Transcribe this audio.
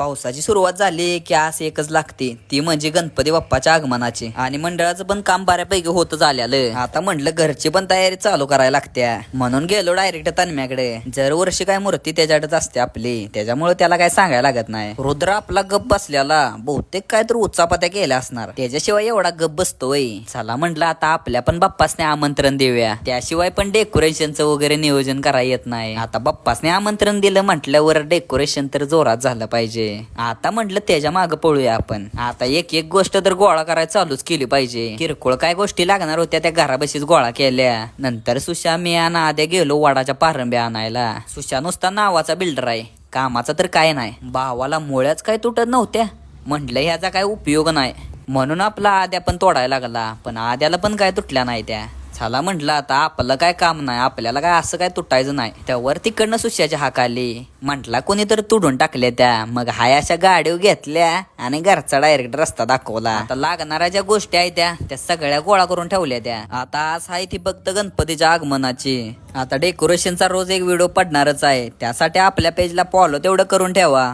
पावसाची सुरुवात झाली की आस एकच लागते, ती म्हणजे गणपती बाप्पाच्या आगमनाची. आणि मंडळाचं पण काम बऱ्यापैकी होत झालेलं. आता म्हटलं घरची पण तयारी चालू करायला लागत्या, म्हणून गेलो डायरेक्ट तन्म्याकडे. दरवर्षी काय मूर्ती त्याच्याकडेच असते आपली, त्याच्यामुळे त्याला काय सांगायला लागत नाही. रुद्र आपला गप बसल्याला, बहुतेक काय तर उचापात्या केल्या असणार, त्याच्याशिवाय एवढा गप बसतोय. चला म्हटलं आता आपल्या पण बाप्पासने आमंत्रण देऊया, त्याशिवाय पण डेकोरेशनचं वगैरे नियोजन करायला येत नाही. आता बाप्पासने आमंत्रण दिलं म्हटल्यावर डेकोरेशन तर जोरात झालं पाहिजे. आता म्हटलं त्याच्या मागं पळूया आपण. आता एक एक गोष्ट तर गोळा करायला चालूच केली पाहिजे. किरकोळ काय गोष्टी लागणार होत्या त्या घराबशीच गोळा केल्या. नंतर सुशा, मी आणि आद्या गेलो वडाच्या पारंब्या आणायला. सुशा नुसता नावाचा बिल्डर आहे, कामाचा तर काय नाही. भावाला मुळ्याच काय तुटत नव्हत्या, म्हटलं ह्याचा काय उपयोग नाही, म्हणून आपला आद्या पण तोडायला लागला. पण आद्याला पण काय तुटल्या नाही त्या. चला म्हटलं आता आपलं काय काम नाही, आपल्याला काय असं काय तुटायचं नाही. त्यावर तिकडनं सुश्याच्या हाक आली, म्हटला कोणी तर तुडून टाकल्या त्या. मग हाय अशा गाडीव घेतल्या आणि घरचा डायरेक्ट रस्ता दाखवला. आता लागणाऱ्या ज्या गोष्टी आहेत त्या सगळ्या गोळा करून ठेवल्या त्या. आता आज आहे ती फक्त गणपतीच्या आगमनाची. आता डेकोरेशनचा रोज एक व्हिडिओ पडणारच आहे, त्यासाठी आपल्या पेजला फॉलो तेवढं करून ठेवा.